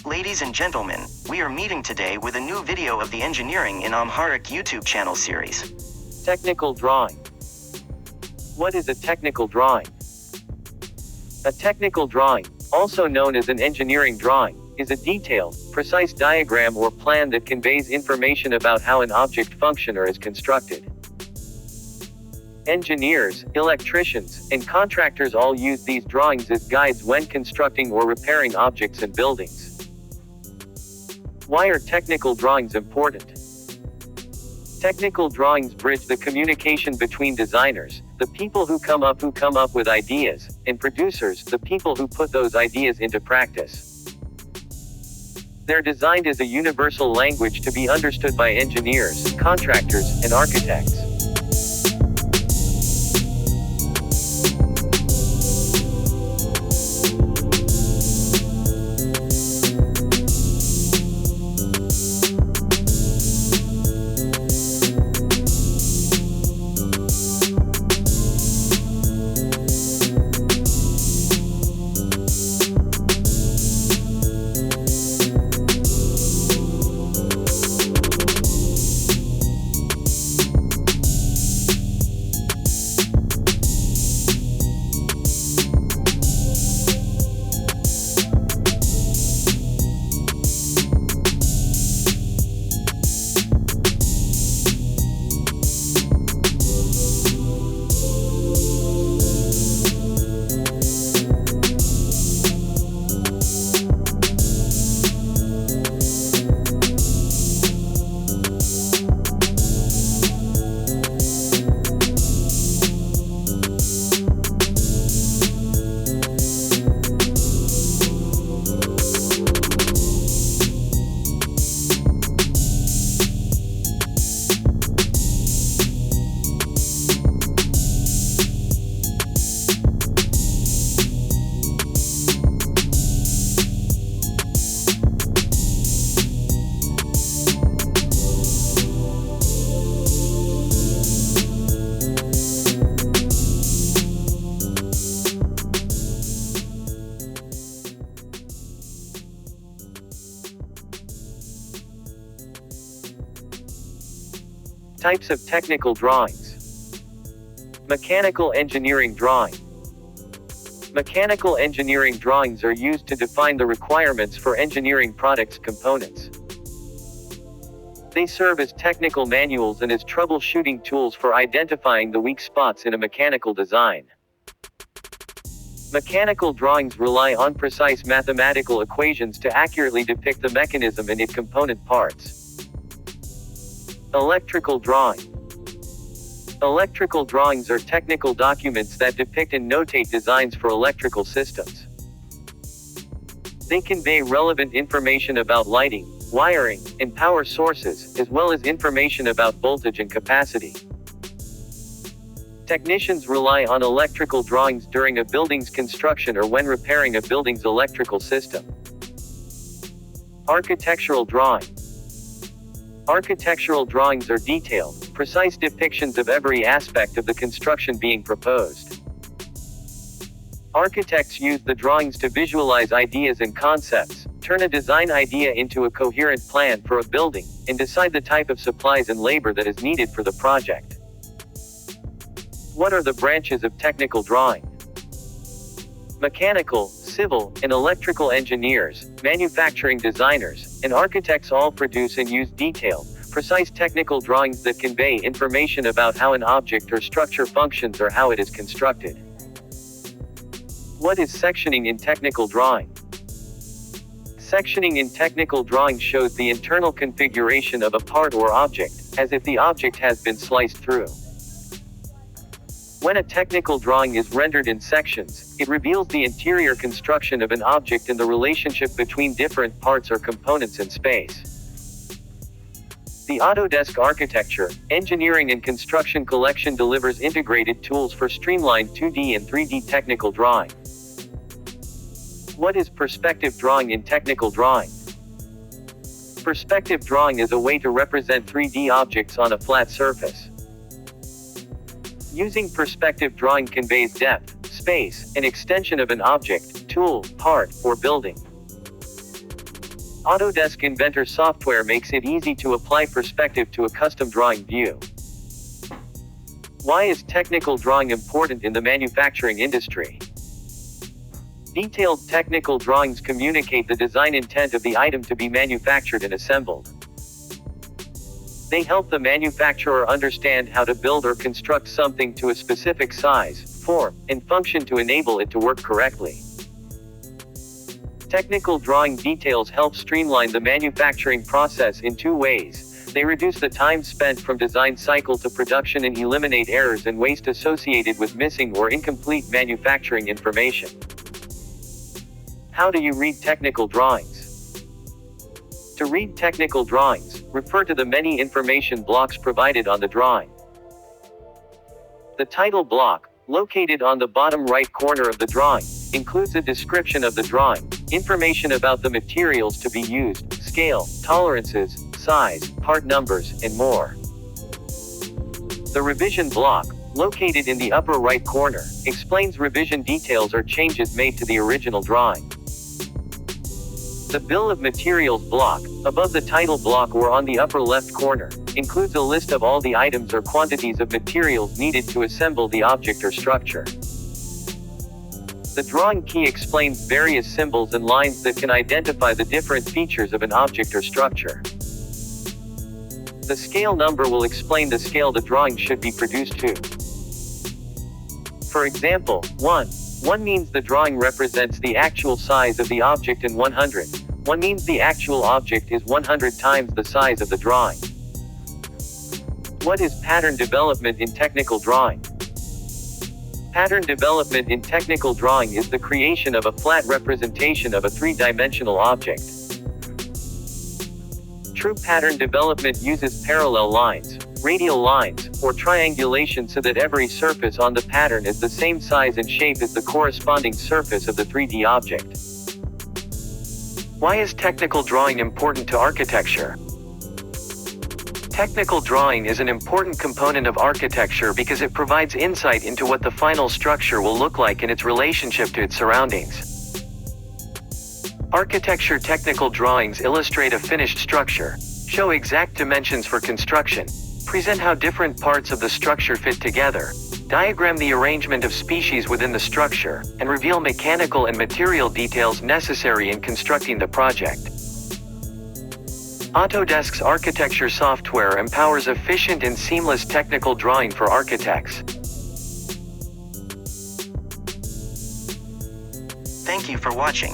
Ladies and gentlemen, we are meeting today with a new video of the Engineering in Amharic YouTube channel series. Technical drawing. What is a technical drawing? A technical drawing, also known as an engineering drawing, is a detailed, precise diagram or plan that conveys information about how an object functions or is constructed. Engineers, electricians, and contractors all use these drawings as guides when constructing or repairing objects and buildings. Why are technical drawings important? Technical drawings bridge the communication between designers, the people who come up with ideas, and producers, the people who put those ideas into practice. They're designed as a universal language to be understood by engineers, contractors, and architects. Types of technical drawings. Mechanical engineering drawing. Mechanical engineering drawings are used to define the requirements for engineering products components. They serve as technical manuals and as troubleshooting tools for identifying the weak spots in a mechanical design. Mechanical drawings rely on precise mathematical equations to accurately depict the mechanism and its component parts. Electrical drawing. Electrical drawings are technical documents that depict and notate designs for electrical systems. They convey relevant information about lighting, wiring, and power sources, as well as information about voltage and capacity. Technicians rely on electrical drawings during a building's construction or when repairing a building's electrical system. Architectural drawing. Architectural drawings are detailed, precise depictions of every aspect of the construction being proposed. Architects use the drawings to visualize ideas and concepts, turn a design idea into a coherent plan for a building, and decide the type of supplies and labor that is needed for the project. What are the branches of technical drawing? Mechanical, civil, and electrical engineers, manufacturing designers, and architects all produce and use detailed, precise technical drawings that convey information about how an object or structure functions or how it is constructed. What is sectioning in technical drawing? Sectioning in technical drawing shows the internal configuration of a part or object, as if the object has been sliced through. When a technical drawing is rendered in sections, it reveals the interior construction of an object and the relationship between different parts or components in space. The Autodesk Architecture, Engineering and Construction Collection delivers integrated tools for streamlined 2D and 3D technical drawing. What is perspective drawing in technical drawing? Perspective drawing is a way to represent 3D objects on a flat surface. Using perspective drawing conveys depth, space, and extension of an object, tool, part, or building. Autodesk Inventor software makes it easy to apply perspective to a custom drawing view. Why is technical drawing important in the manufacturing industry? Detailed technical drawings communicate the design intent of the item to be manufactured and assembled. They help the manufacturer understand how to build or construct something to a specific size, form, and function to enable it to work correctly. Technical drawing details help streamline the manufacturing process in two ways. They reduce the time spent from design cycle to production and eliminate errors and waste associated with missing or incomplete manufacturing information. How do you read technical drawings? To read technical drawings, refer to the many information blocks provided on the drawing. The title block, located on the bottom right corner of the drawing, includes a description of the drawing, information about the materials to be used, scale, tolerances, size, part numbers, and more. The revision block, located in the upper right corner, explains revision details or changes made to the original drawing. The bill of materials block, above the title block or on the upper left corner, includes a list of all the items or quantities of materials needed to assemble the object or structure. The drawing key explains various symbols and lines that can identify the different features of an object or structure. The scale number will explain the scale the drawing should be produced to. For example, 1 means the drawing represents the actual size of the object, and 1 means the actual object is 100 times the size of the drawing. What is pattern development in technical drawing? Pattern development in technical drawing is the creation of a flat representation of a three-dimensional object. True pattern development uses parallel lines, radial lines, or triangulation so that every surface on the pattern is the same size and shape as the corresponding surface of the 3D object. Why is technical drawing important to architecture? Technical drawing is an important component of architecture because it provides insight into what the final structure will look like in its relationship to its surroundings. Architecture technical drawings illustrate a finished structure, show exact dimensions for construction, present how different parts of the structure fit together, diagram the arrangement of species within the structure, and reveal mechanical and material details necessary in constructing the project. Autodesk's architecture software empowers efficient and seamless technical drawing for architects. Thank you for watching.